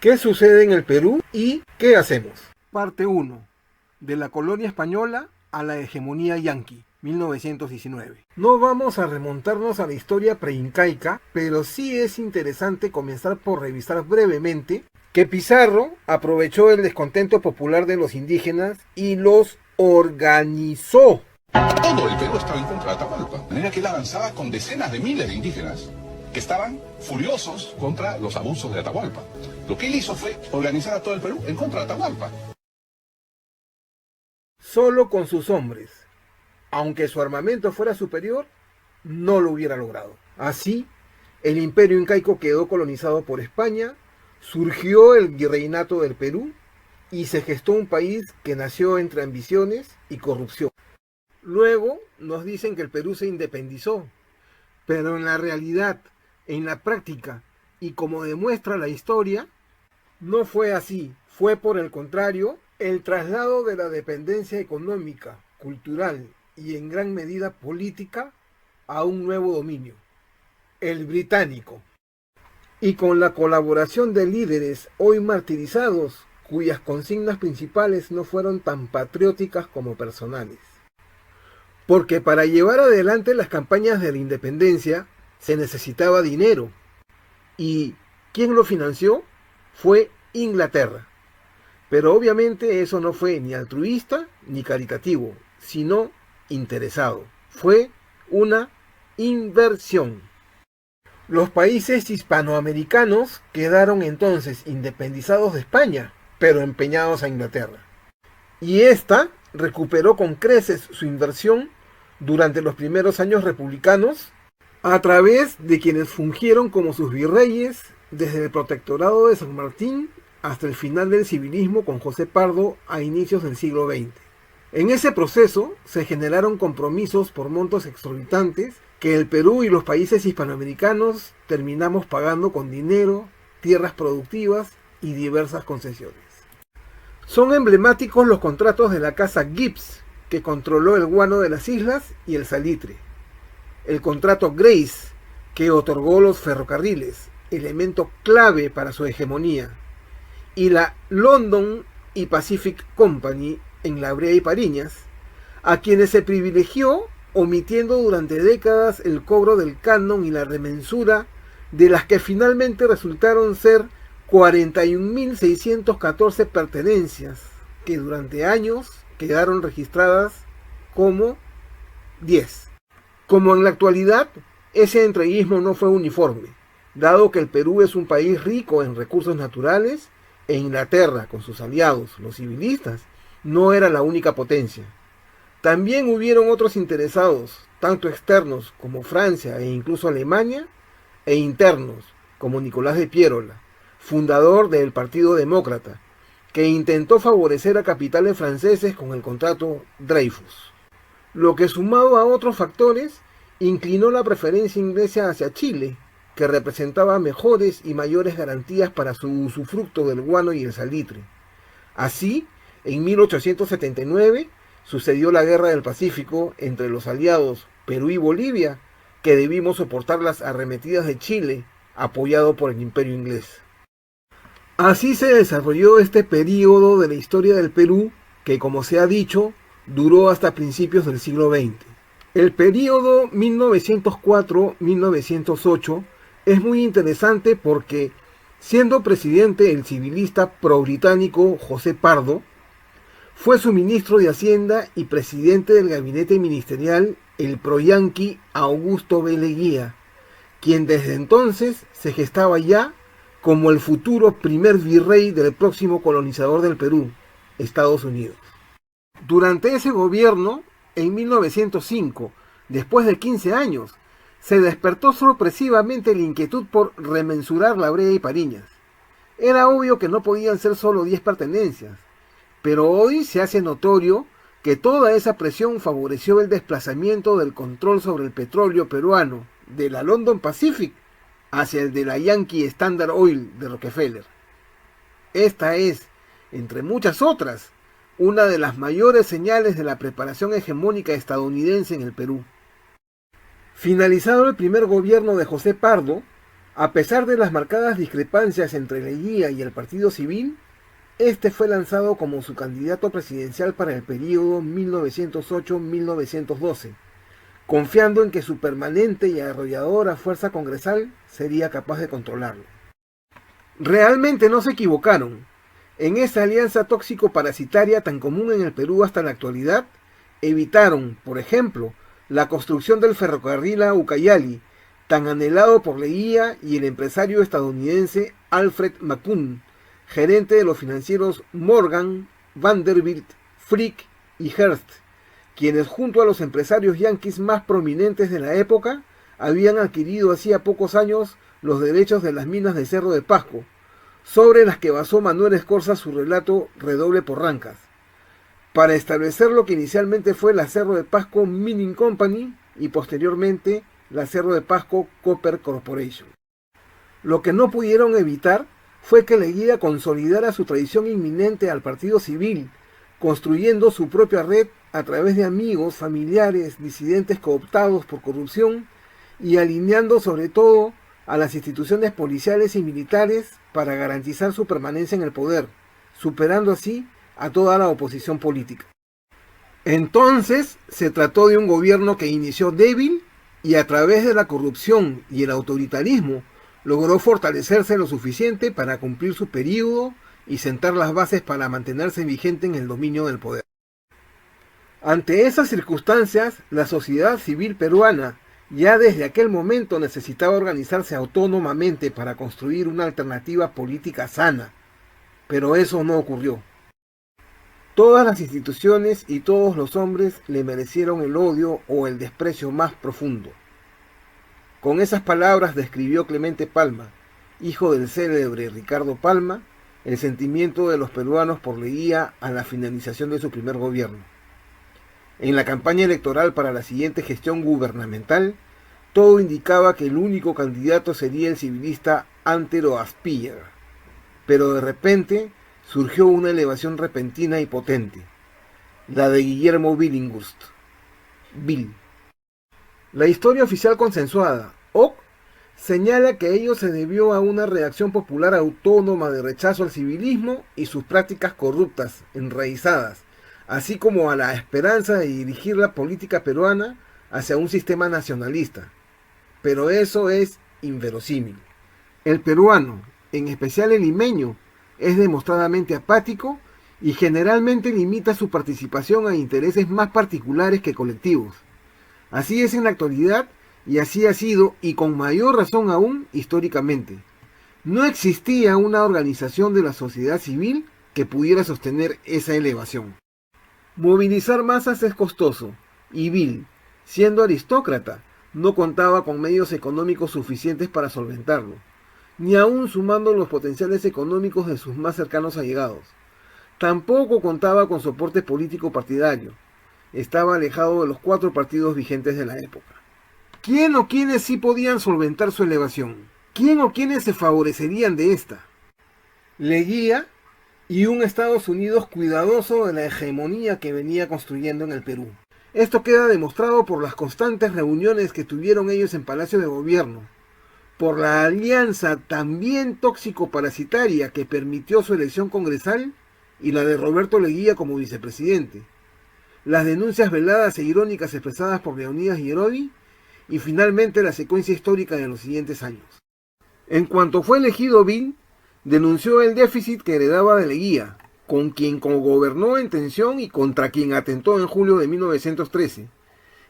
¿Qué sucede en el Perú y qué hacemos? Parte 1. De la colonia española a la hegemonía yanqui, 1919. No vamos a remontarnos a la historia preincaica, pero sí es interesante comenzar por revisar brevemente que Pizarro aprovechó el descontento popular de los indígenas y los organizó. Todo el Perú estaba en contra de Atahualpa, de manera que él avanzaba con decenas de miles de indígenas que estaban furiosos contra los abusos de Atahualpa. Lo que él hizo fue organizar a todo el Perú en contra de Atahualpa. Solo con sus hombres, aunque su armamento fuera superior, no lo hubiera logrado. Así, el imperio incaico quedó colonizado por España, surgió el virreinato del Perú y se gestó un país que nació entre ambiciones y corrupción. Luego nos dicen que el Perú se independizó, pero en la realidad, en la práctica y como demuestra la historia, no fue así. Fue por el contrario, el traslado de la dependencia económica, cultural y en gran medida política a un nuevo dominio, el británico. Y con la colaboración de líderes hoy martirizados, cuyas consignas principales no fueron tan patrióticas como personales. Porque para llevar adelante las campañas de la independencia se necesitaba dinero. ¿Y quién lo financió? Fue Inglaterra. Pero obviamente eso no fue ni altruista ni caritativo, sino interesado. Fue una inversión. Los países hispanoamericanos quedaron entonces independizados de España, pero empeñados a Inglaterra. Y ésta recuperó con creces su inversión durante los primeros años republicanos a través de quienes fungieron como sus virreyes desde el protectorado de San Martín hasta el final del civilismo con José Pardo a inicios del siglo XX. En ese proceso se generaron compromisos por montos exorbitantes que el Perú y los países hispanoamericanos terminamos pagando con dinero, tierras productivas y diversas concesiones. Son emblemáticos los contratos de la casa Gibbs, que controló el guano de las islas y el salitre. El contrato Grace, que otorgó los ferrocarriles, elemento clave para su hegemonía. Y la London y Pacific Company en La Brea y Pariñas, a quienes se privilegió omitiendo durante décadas el cobro del canon y la remensura de las que finalmente resultaron ser 41.614 pertenencias, que durante años quedaron registradas como 10. Como en la actualidad, ese entreguismo no fue uniforme, dado que el Perú es un país rico en recursos naturales e Inglaterra, con sus aliados, los civilistas, no era la única potencia. También hubieron otros interesados, tanto externos como Francia e incluso Alemania, e internos, como Nicolás de Piérola, fundador del Partido Demócrata, que intentó favorecer a capitales franceses con el contrato Dreyfus. Lo que sumado a otros factores, inclinó la preferencia inglesa hacia Chile, que representaba mejores y mayores garantías para su usufructo del guano y el salitre. Así, en 1879, sucedió la Guerra del Pacífico entre los aliados Perú y Bolivia, que debimos soportar las arremetidas de Chile, apoyado por el Imperio inglés. Así se desarrolló este período de la historia del Perú, que como se ha dicho, duró hasta principios del siglo XX. El período 1904-1908 es muy interesante porque, siendo presidente el civilista pro-británico José Pardo, fue su ministro de Hacienda y presidente del gabinete ministerial el pro-yanqui Augusto B. Leguía, quien desde entonces se gestaba ya como el futuro primer virrey del próximo colonizador del Perú, Estados Unidos. Durante ese gobierno, en 1905, después de 15 años, se despertó sorpresivamente la inquietud por remensurar La Brea y Pariñas. Era obvio que no podían ser solo 10 pertenencias, pero hoy se hace notorio que toda esa presión favoreció el desplazamiento del control sobre el petróleo peruano de la London Pacific hacia el de la Yankee Standard Oil de Rockefeller. Esta es, entre muchas otras, una de las mayores señales de la preparación hegemónica estadounidense en el Perú. Finalizado el primer gobierno de José Pardo, A pesar de las marcadas discrepancias entre Leguía y el Partido Civil, este fue lanzado como su candidato presidencial para el período 1908-1912, confiando en que su permanente y arrolladora fuerza congresal sería capaz de controlarlo. Realmente no se equivocaron. En esa alianza tóxico-parasitaria tan común en el Perú hasta la actualidad, evitaron, por ejemplo, la construcción del ferrocarril a Ucayali, tan anhelado por Leguía y el empresario estadounidense Alfred McCune, gerente de los financieros Morgan, Vanderbilt, Frick y Hearst, quienes junto a los empresarios yanquis más prominentes de la época habían adquirido hacía pocos años los derechos de las minas de Cerro de Pasco, sobre las que basó Manuel Escorza su relato Redoble por Rancas, para establecer lo que inicialmente fue la Cerro de Pasco Mining Company y posteriormente la Cerro de Pasco Copper Corporation. Lo que no pudieron evitar fue que Leguía consolidara su traición inminente al Partido Civil, construyendo su propia red a través de amigos, familiares, disidentes cooptados por corrupción y alineando sobre todo a las instituciones policiales y militares para garantizar su permanencia en el poder, superando así a toda la oposición política. Entonces se trató de un gobierno que inició débil y a través de la corrupción y el autoritarismo logró fortalecerse lo suficiente para cumplir su período y sentar las bases para mantenerse vigente en el dominio del poder. Ante esas circunstancias, la sociedad civil peruana ya desde aquel momento necesitaba organizarse autónomamente para construir una alternativa política sana, pero eso no ocurrió. Todas las instituciones y todos los hombres le merecieron el odio o el desprecio más profundo. Con esas palabras describió Clemente Palma, hijo del célebre Ricardo Palma, el sentimiento de los peruanos por Leguía a la finalización de su primer gobierno. En la campaña electoral para la siguiente gestión gubernamental, todo indicaba que el único candidato sería el civilista Antero Aspíllaga, pero de repente surgió una elevación repentina y potente, la de Guillermo Billinghurst, Bill. La historia oficial consensuada, OC, señala que ello se debió a una reacción popular autónoma de rechazo al civilismo y sus prácticas corruptas, enraizadas, así como a la esperanza de dirigir la política peruana hacia un sistema nacionalista. Pero eso es inverosímil. El peruano, en especial el limeño, es demostradamente apático y generalmente limita su participación a intereses más particulares que colectivos. Así es en la actualidad y así ha sido, y con mayor razón aún, históricamente. No existía una organización de la sociedad civil que pudiera sostener esa elevación. Movilizar masas es costoso, y Bill, siendo aristócrata, no contaba con medios económicos suficientes para solventarlo, ni aún sumando los potenciales económicos de sus más cercanos allegados. Tampoco contaba con soporte político partidario. Estaba alejado de los 4 partidos vigentes de la época. ¿Quién o quiénes sí podían solventar su elevación? ¿Quién o quiénes se favorecerían de esta? Leguía y un Estados Unidos cuidadoso de la hegemonía que venía construyendo en el Perú. Esto queda demostrado por las constantes reuniones que tuvieron ellos en Palacio de Gobierno, por la alianza también tóxico-parasitaria que permitió su elección congresal y la de Roberto Leguía como vicepresidente, las denuncias veladas e irónicas expresadas por Leonidas Hierodi y finalmente la secuencia histórica de los siguientes años. En cuanto fue elegido Bill, denunció el déficit que heredaba de Leguía, con quien cogobernó en tensión y contra quien atentó en julio de 1913,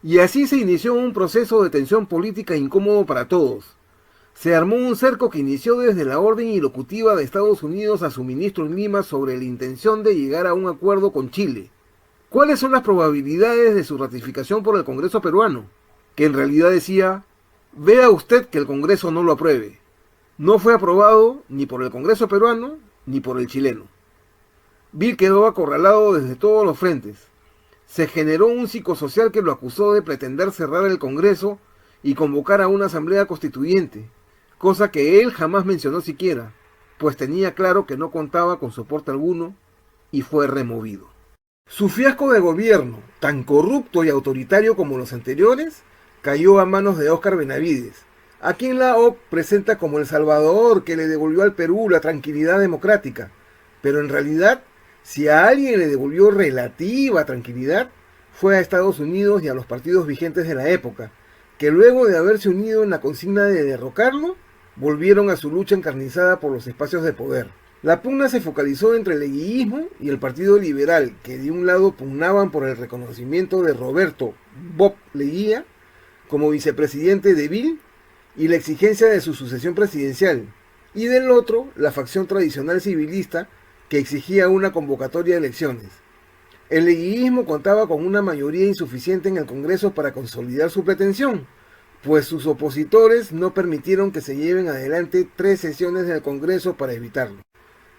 y así se inició un proceso de tensión política incómodo para todos. Se armó un cerco que inició desde la orden ilocutiva de Estados Unidos a su ministro en Lima sobre la intención de llegar a un acuerdo con Chile. ¿Cuáles son las probabilidades de su ratificación por el Congreso peruano? Que en realidad decía, vea usted que el Congreso no lo apruebe. No fue aprobado ni por el Congreso peruano ni por el chileno. Bill quedó acorralado desde todos los frentes. Se generó un psicosocial que lo acusó de pretender cerrar el Congreso y convocar a una asamblea constituyente, cosa que él jamás mencionó siquiera, pues tenía claro que no contaba con soporte alguno y fue removido. Su fiasco de gobierno, tan corrupto y autoritario como los anteriores, cayó a manos de Óscar Benavides, a quien la OP presenta como el Salvador que le devolvió al Perú la tranquilidad democrática. Pero en realidad, si a alguien le devolvió relativa tranquilidad, fue a Estados Unidos y a los partidos vigentes de la época, que luego de haberse unido en la consigna de derrocarlo, volvieron a su lucha encarnizada por los espacios de poder. La pugna se focalizó entre el leguísmo y el Partido Liberal, que de un lado pugnaban por el reconocimiento de Roberto Bob Leguía como vicepresidente de Bill y la exigencia de su sucesión presidencial, y del otro la facción tradicional civilista que exigía una convocatoria de elecciones. El leguísmo contaba con una mayoría insuficiente en el Congreso para consolidar su pretensión, pues sus opositores no permitieron que se lleven adelante 3 sesiones del Congreso para evitarlo.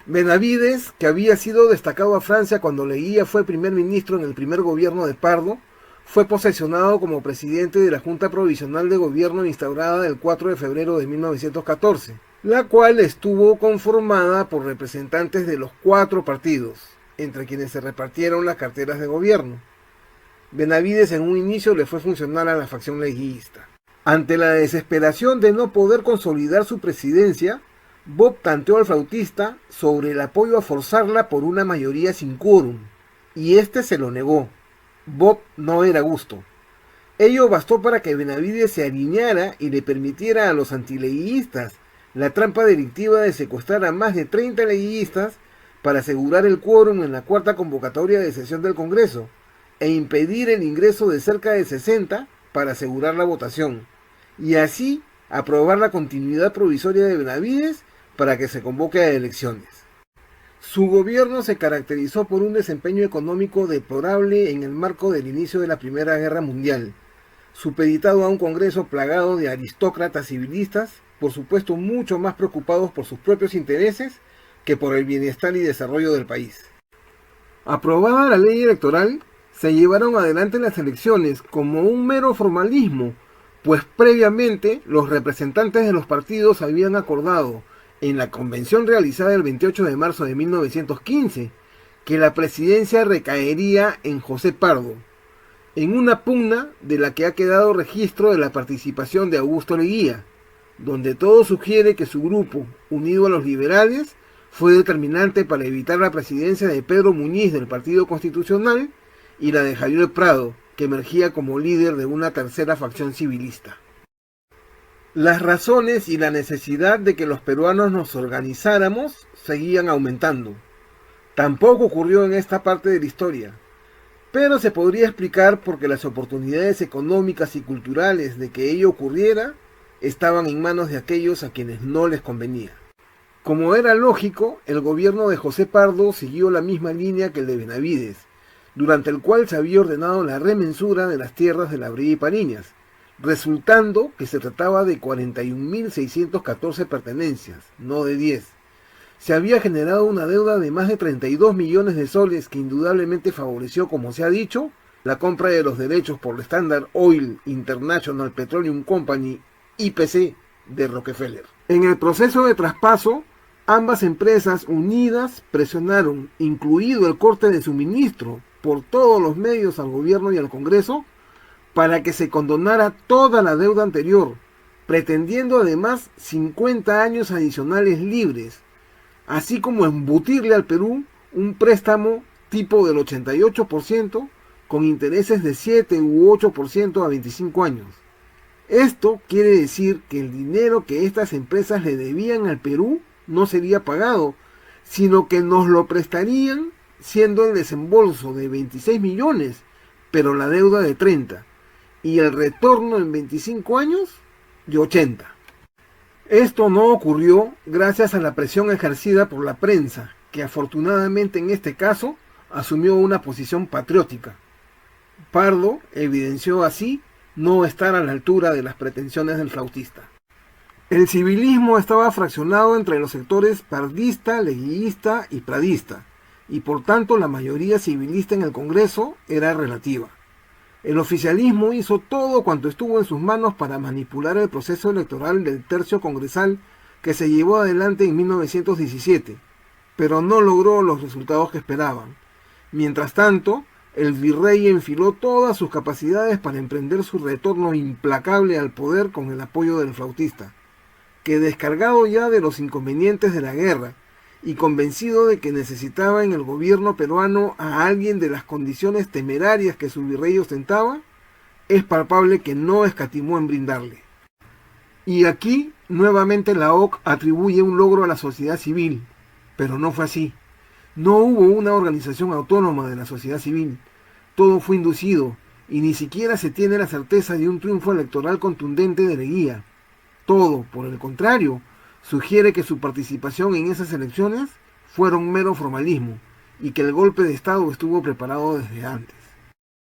Benavides, que había sido destacado a Francia cuando Leguía fue primer ministro en el primer gobierno de Pardo, fue posesionado como presidente de la Junta Provisional de Gobierno instaurada el 4 de febrero de 1914, la cual estuvo conformada por representantes de los 4 partidos, entre quienes se repartieron las carteras de gobierno. Benavides en un inicio le fue funcional a la facción leguista. Ante la desesperación de no poder consolidar su presidencia, Bob tanteó al flautista sobre el apoyo a forzarla por una mayoría sin quórum, y este se lo negó. Bob no era gusto. Ello bastó para que Benavides se alineara y le permitiera a los antileguistas la trampa delictiva de secuestrar a más de 30 leguistas para asegurar el quórum en la 4ª convocatoria de sesión del Congreso e impedir el ingreso de cerca de 60 para asegurar la votación, y así aprobar la continuidad provisoria de Benavides para que se convoque a elecciones. Su gobierno se caracterizó por un desempeño económico deplorable en el marco del inicio de la Primera Guerra Mundial, supeditado a un Congreso plagado de aristócratas civilistas, por supuesto mucho más preocupados por sus propios intereses que por el bienestar y desarrollo del país. Aprobada la ley electoral, se llevaron adelante las elecciones como un mero formalismo, pues previamente los representantes de los partidos habían acordado, en la convención realizada el 28 de marzo de 1915, que la presidencia recaería en José Pardo, en una pugna de la que ha quedado registro de la participación de Augusto Leguía, donde todo sugiere que su grupo, unido a los liberales, fue determinante para evitar la presidencia de Pedro Muñiz del Partido Constitucional y la de Javier Prado, que emergía como líder de una tercera facción civilista. Las razones y la necesidad de que los peruanos nos organizáramos seguían aumentando. Tampoco ocurrió en esta parte de la historia, pero se podría explicar porque las oportunidades económicas y culturales de que ello ocurriera estaban en manos de aquellos a quienes no les convenía. Como era lógico, el gobierno de José Pardo siguió la misma línea que el de Benavides, durante el cual se había ordenado la remensura de las tierras de La Brea y Pariñas, resultando que se trataba de 41.614 pertenencias, no de 10. Se había generado una deuda de más de 32 millones de soles que indudablemente favoreció, como se ha dicho, la compra de los derechos por la Standard Oil International Petroleum Company, IPC, de Rockefeller. En el proceso de traspaso, ambas empresas unidas presionaron, incluido el corte de suministro, por todos los medios al gobierno y al Congreso, para que se condonara toda la deuda anterior, pretendiendo además 50 años adicionales libres, así como embutirle al Perú un préstamo tipo del 88% con intereses de 7 u 8% a 25 años. Esto quiere decir que el dinero que estas empresas le debían al Perú no sería pagado, sino que nos lo prestarían siendo el desembolso de 26 millones, pero la deuda de 30, y el retorno en 25 años de 80. Esto no ocurrió gracias a la presión ejercida por la prensa, que afortunadamente en este caso asumió una posición patriótica. Pardo evidenció así no estar a la altura de las pretensiones del flautista. El civilismo estaba fraccionado entre los sectores pardista, leguista y pradista, y por tanto la mayoría civilista en el Congreso era relativa. El oficialismo hizo todo cuanto estuvo en sus manos para manipular el proceso electoral del tercio congresal que se llevó adelante en 1917, pero no logró los resultados que esperaban. Mientras tanto, el virrey enfiló todas sus capacidades para emprender su retorno implacable al poder con el apoyo del flautista, que descargado ya de los inconvenientes de la guerra y convencido de que necesitaba en el gobierno peruano a alguien de las condiciones temerarias que su virrey ostentaba, es palpable que no escatimó en brindarle. Y aquí nuevamente la OC atribuye un logro a la sociedad civil, pero no fue así. No hubo una organización autónoma de la sociedad civil, todo fue inducido y ni siquiera se tiene la certeza de un triunfo electoral contundente de Leguía. Todo, por el contrario, sugiere que su participación en esas elecciones fuera un mero formalismo y que el golpe de Estado estuvo preparado desde antes.